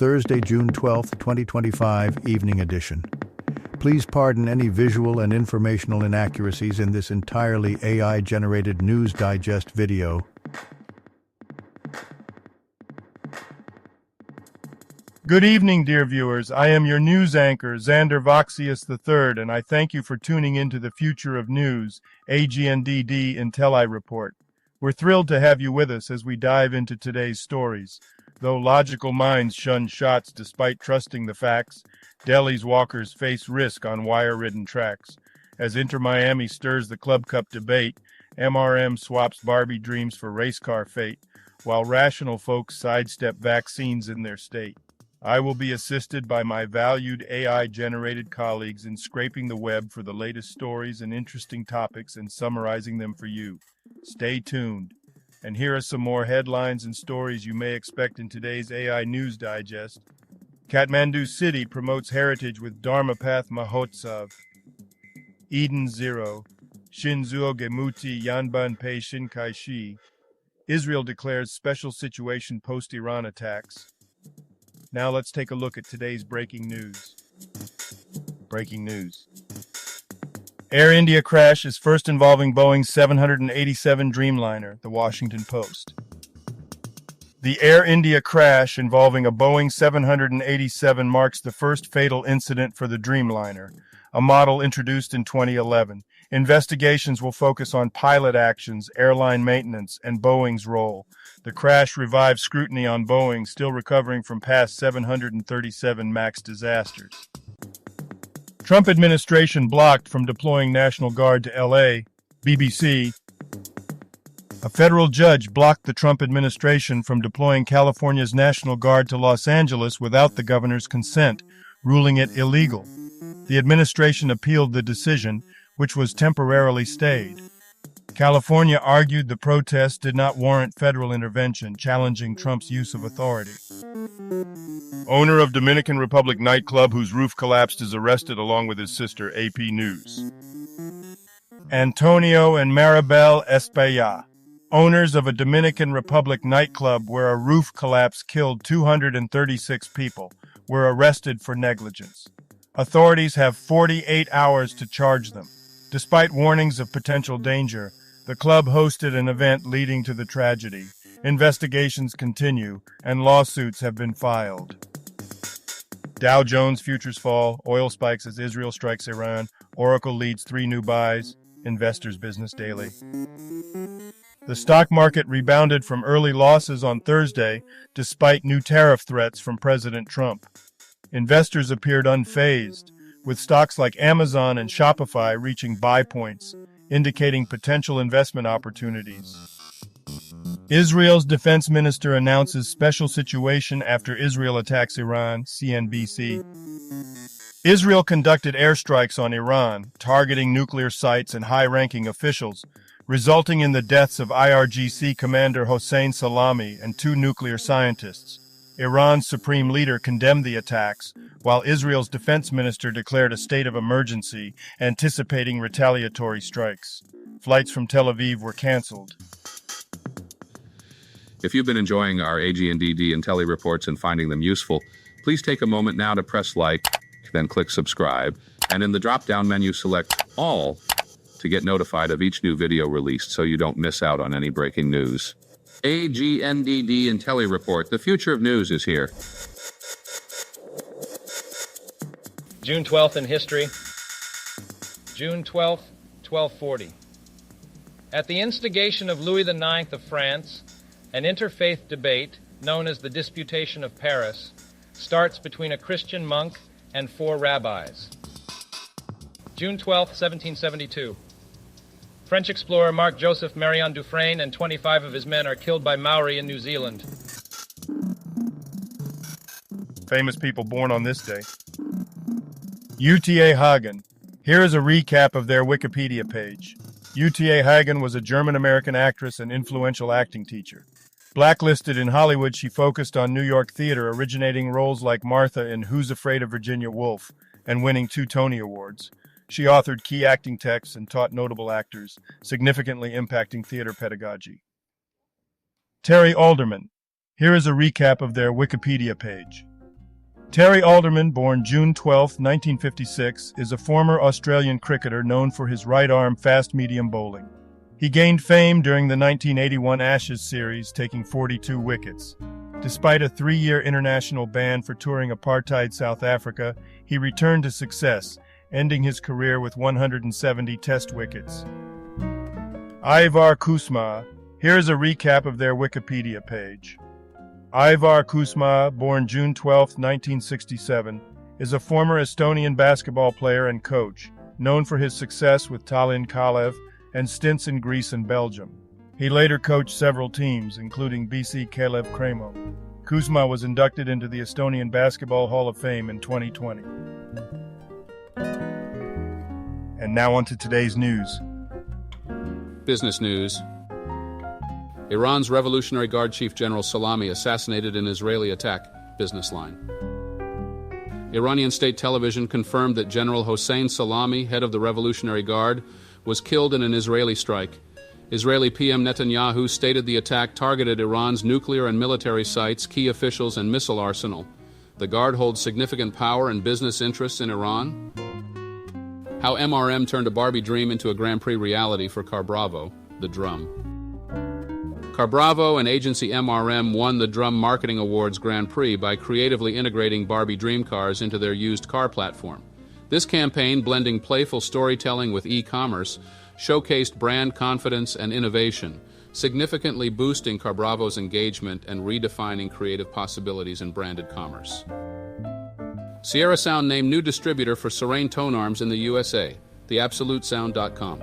Thursday, June 12, 2025, Evening Edition. Please pardon any visual and informational inaccuracies in this entirely AI-generated News Digest video. Good evening, dear viewers. I am your news anchor, Xander Voxius III, and I thank you for tuning into the Future of News, AGNDD intelliReport. We're thrilled to have you with us as we dive into today's stories. Though logical minds shun shots despite trusting the facts, Delhi's walkers face risk on wire-ridden tracks. As Inter-Miami stirs the Club Cup debate, MRM swaps Barbie dreams for race car fate, while rational folks sidestep vaccines in their state. I will be assisted by my valued AI-generated colleagues in scraping the web for the latest stories and interesting topics and summarizing them for you. Stay tuned. And here are some more headlines and stories you may expect in today's AI News Digest. Kathmandu City promotes heritage with Dharma Path Mahotsav. Eden Zero. Shinzuo Gemuti Yanban Pei Shinkaishi. Israel declares special situation post-Iran attacks. Now let's take a look at today's breaking news. Breaking news. Air India crash is first involving Boeing 787 Dreamliner, The Washington Post. The Air India crash involving a Boeing 787 marks the first fatal incident for the Dreamliner, a model introduced in 2011. Investigations will focus on pilot actions, airline maintenance, and Boeing's role. The crash revived scrutiny on Boeing, still recovering from past 737 MAX disasters. Trump administration blocked from deploying National Guard to LA. BBC. A federal judge blocked the Trump administration from deploying California's National Guard to Los Angeles without the governor's consent, ruling it illegal. The administration appealed the decision, which was temporarily stayed. California argued the protests did not warrant federal intervention, challenging Trump's use of authority. Owner of Dominican Republic nightclub whose roof collapsed is arrested along with his sister, AP News. Antonio and Maribel Espaillat, owners of a Dominican Republic nightclub where a roof collapse killed 236 people, were arrested for negligence. Authorities have 48 hours to charge them. Despite warnings of potential danger, the club hosted an event leading to the tragedy. Investigations continue, and lawsuits have been filed. Dow Jones futures fall, oil spikes as Israel strikes Iran, Oracle leads 3 new buys, Investors Business Daily. The stock market rebounded from early losses on Thursday, despite new tariff threats from President Trump. Investors appeared unfazed, with stocks like Amazon and Shopify reaching buy points, indicating potential investment opportunities. Israel's defense minister announces special situation after Israel attacks Iran, CNBC. Israel conducted airstrikes on Iran, targeting nuclear sites and high-ranking officials, resulting in the deaths of IRGC commander Hossein Salami and 2 nuclear scientists. Iran's supreme leader condemned the attacks, while Israel's defense minister declared a state of emergency, anticipating retaliatory strikes. Flights from Tel Aviv were canceled. If you've been enjoying our AGNDD intelliReports and finding them useful, please take a moment now to press like, then click subscribe, and in the drop-down menu select All to get notified of each new video released so you don't miss out on any breaking news. AGNDD intelliReport, the future of news is here. June 12th in history. June 12th, 1240. At the instigation of Louis IX of France, an interfaith debate, known as the Disputation of Paris, starts between a Christian monk and 4 rabbis. June 12th, 1772. French explorer Marc-Joseph Marion Dufresne and 25 of his men are killed by Maori in New Zealand. Famous people born on this day. UTA Hagen. Here is a recap of their Wikipedia page. UTA Hagen was a German-American actress and influential acting teacher. Blacklisted in Hollywood, she focused on New York theater, originating roles like Martha in Who's Afraid of Virginia Woolf and winning 2 Tony Awards. She authored key acting texts and taught notable actors, significantly impacting theater pedagogy. Terry Alderman. Here is a recap of their Wikipedia page. Terry Alderman, born June 12, 1956, is a former Australian cricketer known for his right-arm fast-medium bowling. He gained fame during the 1981 Ashes series, taking 42 wickets. Despite a 3-year international ban for touring apartheid South Africa, he returned to success, ending his career with 170 test wickets. Ivar Kusma. Here is a recap of their Wikipedia page. Ivar Kusma, born June 12, 1967, is a former Estonian basketball player and coach, known for his success with Tallinn Kalev and stints in Greece and Belgium. He later coached several teams, including BC Kalev Cremo. Kusma was inducted into the Estonian Basketball Hall of Fame in 2020. And now on to today's news. Business news. Iran's Revolutionary Guard Chief General Salami assassinated in Israeli attack. Business line. Iranian state television confirmed that General Hossein Salami, head of the Revolutionary Guard, was killed in an Israeli strike. Israeli PM Netanyahu stated the attack targeted Iran's nuclear and military sites, key officials, and missile arsenal. The Guard holds significant power and business interests in Iran. How MRM turned a Barbie dream into a Grand Prix reality for Car Bravo, the drum. Car Bravo and agency MRM won the Drum Marketing Awards Grand Prix by creatively integrating Barbie dream cars into their used car platform. This campaign, blending playful storytelling with e-commerce, showcased brand confidence and innovation, significantly boosting Car Bravo's engagement and redefining creative possibilities in branded commerce. Sierra Sound named new distributor for Serene Tone Arms in the USA, theabsolutesound.com.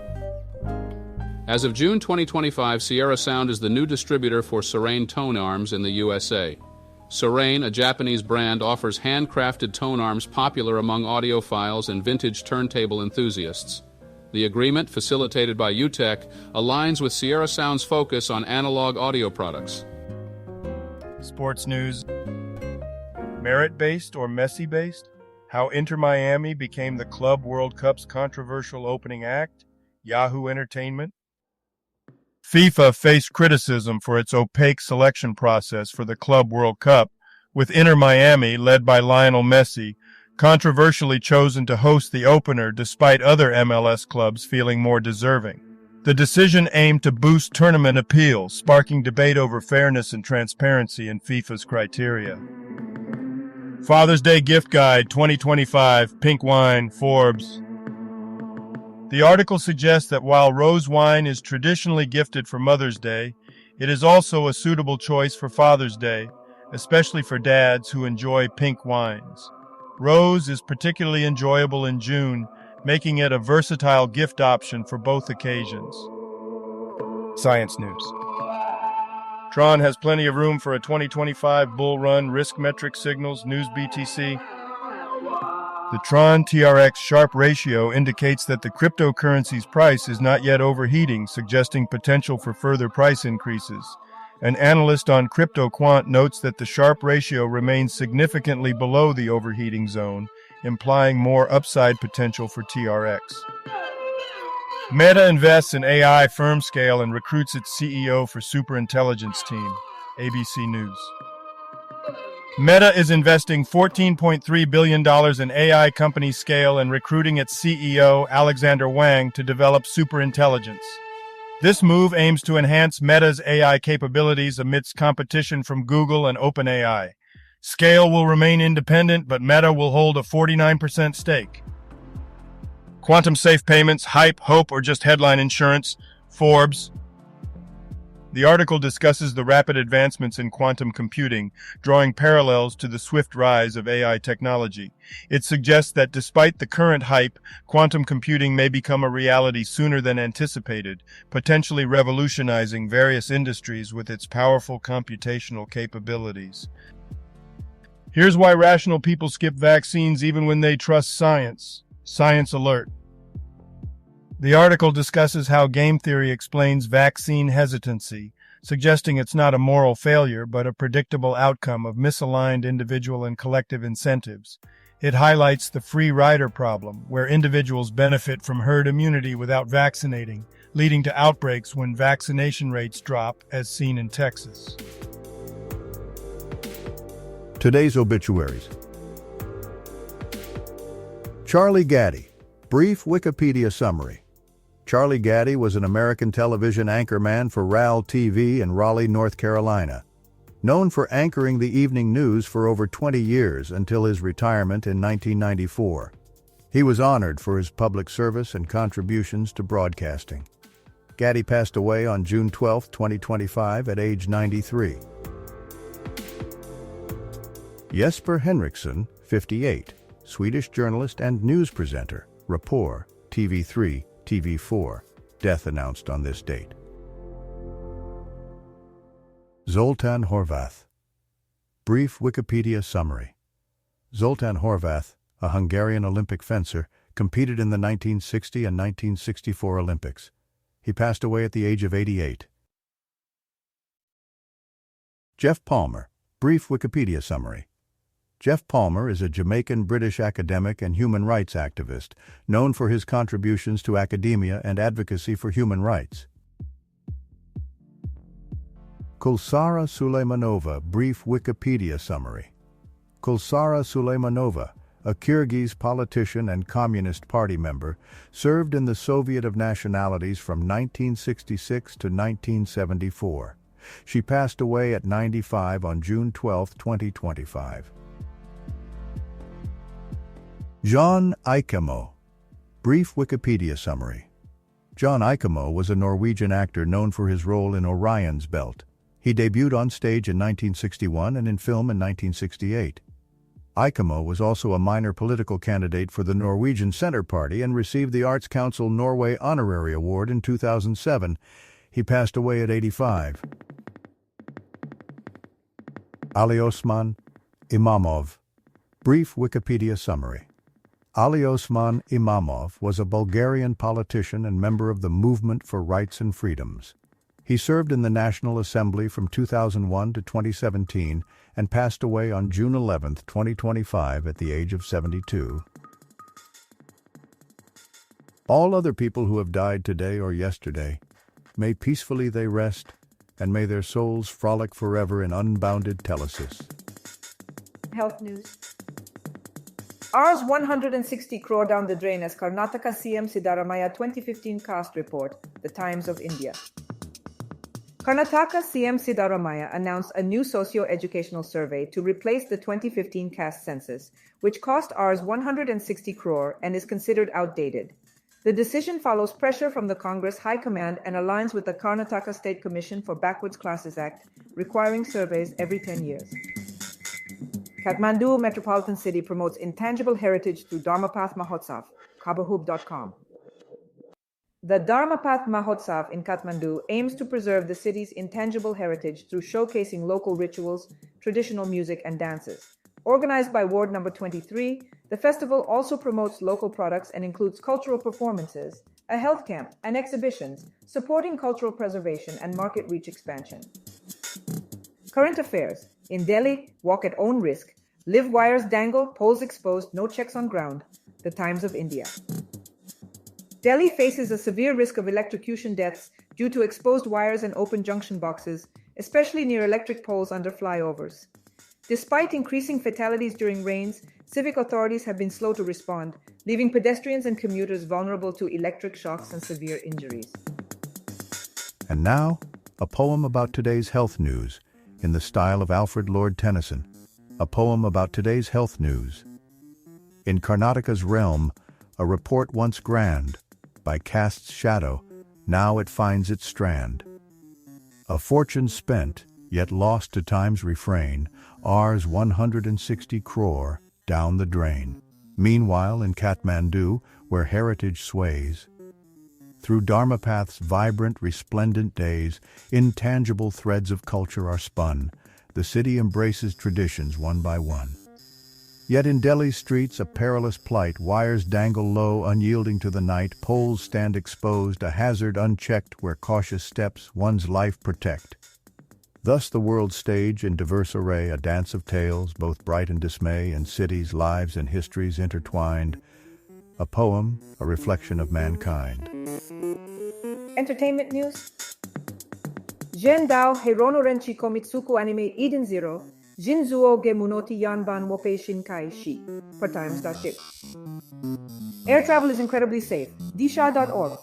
As of June 2025, Sierra Sound is the new distributor for Serene Tone Arms in the USA. Serene, a Japanese brand, offers handcrafted tone arms popular among audiophiles and vintage turntable enthusiasts. The agreement, facilitated by UTEC, aligns with Sierra Sound's focus on analog audio products. Sports news. Merit-based or Messi-based? How Inter Miami became the Club World Cup's controversial opening act? Yahoo Entertainment. FIFA faced criticism for its opaque selection process for the Club World Cup, with Inter Miami, led by Lionel Messi, controversially chosen to host the opener despite other MLS clubs feeling more deserving. The decision aimed to boost tournament appeal, sparking debate over fairness and transparency in FIFA's criteria. Father's Day Gift Guide 2025, Pink Wine, Forbes. The article suggests that while rose wine is traditionally gifted for Mother's Day, it is also a suitable choice for Father's Day, especially for dads who enjoy pink wines. Rose is particularly enjoyable in June, making it a versatile gift option for both occasions. Science news. Tron has plenty of room for a 2025 bull run, risk metric signals, News BTC. The Tron TRX Sharpe ratio indicates that the cryptocurrency's price is not yet overheating, suggesting potential for further price increases. An analyst on CryptoQuant notes that the Sharpe ratio remains significantly below the overheating zone, implying more upside potential for TRX. Meta invests in AI firm scale and recruits its CEO for superintelligence team, ABC News. Meta is investing $14.3 billion in AI company scale and recruiting its CEO, Alexander Wang, to develop superintelligence. This move aims to enhance Meta's AI capabilities amidst competition from Google and OpenAI. Scale will remain independent, but Meta will hold a 49% stake. Quantum safe payments, hype, hope, or just headline insurance? Forbes. The article discusses the rapid advancements in quantum computing, drawing parallels to the swift rise of AI technology. It suggests that despite the current hype, quantum computing may become a reality sooner than anticipated, potentially revolutionizing various industries with its powerful computational capabilities. Here's why rational people skip vaccines even when they trust science. Science alert. The article discusses how game theory explains vaccine hesitancy, suggesting it's not a moral failure but a predictable outcome of misaligned individual and collective incentives. It highlights the free rider problem, where individuals benefit from herd immunity without vaccinating, leading to outbreaks when vaccination rates drop, as seen in Texas. Today's obituaries. Charlie Gaddy. Brief Wikipedia summary. Charlie Gaddy was an American television anchorman for RAL TV in Raleigh, North Carolina. Known for anchoring the evening news for over 20 years until his retirement in 1994. He was honored for his public service and contributions to broadcasting. Gaddy passed away on June 12, 2025 at age 93. Jesper Henriksson, 58, Swedish journalist and news presenter, Rapport, TV3, TV4, death announced on this date. Zoltán Horváth. Brief Wikipedia summary. Zoltán Horváth, a Hungarian Olympic fencer, competed in the 1960 and 1964 Olympics. He passed away at the age of 88. Jeff Palmer. Brief Wikipedia summary. Jeff Palmer is a Jamaican-British academic and human rights activist, known for his contributions to academia and advocacy for human rights. Kulsara Suleymanova. Brief Wikipedia summary. Kulsara Suleymanova, a Kyrgyz politician and Communist Party member, served in the Soviet of Nationalities from 1966 to 1974. She passed away at 95 on June 12, 2025. Jon Eikemo. Brief Wikipedia summary. Jon Eikemo was a Norwegian actor known for his role in Orion's Belt. He debuted on stage in 1961 and in film in 1968. Eikemo was also a minor political candidate for the Norwegian Centre Party and received the Arts Council Norway Honorary Award in 2007. He passed away at 85. Aliosman Imamov. Brief Wikipedia summary. Aliosman Imamov was a Bulgarian politician and member of the Movement for Rights and Freedoms. He served in the National Assembly from 2001 to 2017 and passed away on June 11, 2025 at the age of 72. All other people who have died today or yesterday, may peacefully they rest, and may their souls frolic forever in unbounded telesis. Health news. Rs 160 crore down the drain as Karnataka CM Siddaramaiah 2015 caste report, The Times of India. Karnataka CM Siddaramaiah announced a new socio-educational survey to replace the 2015 caste census, which cost Rs 160 crore and is considered outdated. The decision follows pressure from the Congress High Command and aligns with the Karnataka State Commission for Backwards Classes Act, requiring surveys every 10 years. Kathmandu Metropolitan City promotes intangible heritage through Dharmapath Mahotsav, Kabahub.com. The Dharmapath Mahotsav in Kathmandu aims to preserve the city's intangible heritage through showcasing local rituals, traditional music, and dances. Organized by Ward Number 23, the festival also promotes local products and includes cultural performances, a health camp, and exhibitions, supporting cultural preservation and market reach expansion. Current affairs. In Delhi, walk at own risk. Live wires dangle, poles exposed, no checks on ground. The Times of India. Delhi faces a severe risk of electrocution deaths due to exposed wires and open junction boxes, especially near electric poles under flyovers. Despite increasing fatalities during rains, civic authorities have been slow to respond, leaving pedestrians and commuters vulnerable to electric shocks and severe injuries. And now, a poem about today's health news, in the style of Alfred Lord Tennyson. A poem about today's health news. In Karnataka's realm, a report once grand, by caste's shadow, now it finds its strand. A fortune spent, yet lost to time's refrain, Rs 160 crore, down the drain. Meanwhile, in Kathmandu, where heritage sways, through Dharmapath's vibrant, resplendent days, intangible threads of culture are spun. The city embraces traditions one by one. Yet in Delhi's streets a perilous plight, wires dangle low, unyielding to the night, poles stand exposed, a hazard unchecked where cautious steps one's life protect. Thus the world stage in diverse array, a dance of tales, both bright and dismay, in cities, lives, and histories intertwined. A poem, a reflection of mankind. Entertainment news. Jen Dao Heirono Renchi Komitsuku anime Eden Zero Jinzuo ge munoti yanban wope shinkai shi. Per times.ship. Air travel is incredibly safe. Disha.org.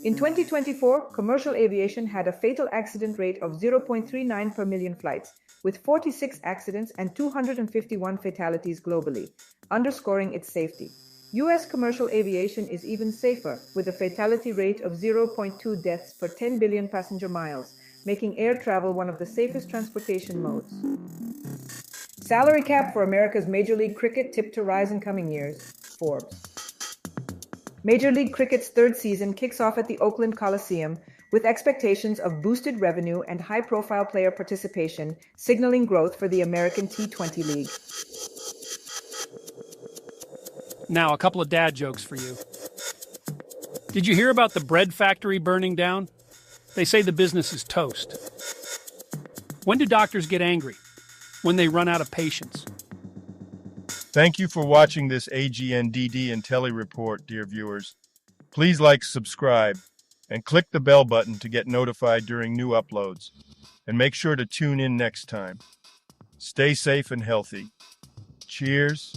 In 2024, commercial aviation had a fatal accident rate of 0.39 per million flights, with 46 accidents and 251 fatalities globally, underscoring its safety. U.S. commercial aviation is even safer, with a fatality rate of 0.2 deaths per 10 billion passenger miles, making air travel one of the safest transportation modes. Salary cap for America's Major League Cricket tipped to rise in coming years. Forbes. Major League Cricket's third season kicks off at the Oakland Coliseum with expectations of boosted revenue and high-profile player participation, signaling growth for the American T20 League. Now, a couple of dad jokes for you. Did you hear about the bread factory burning down? They say the business is toast. When do doctors get angry? When they run out of patience. Thank you for watching this AGNDD intelliReport, dear viewers. Please like, subscribe, and click the bell button to get notified during new uploads. And make sure to tune in next time. Stay safe and healthy. Cheers.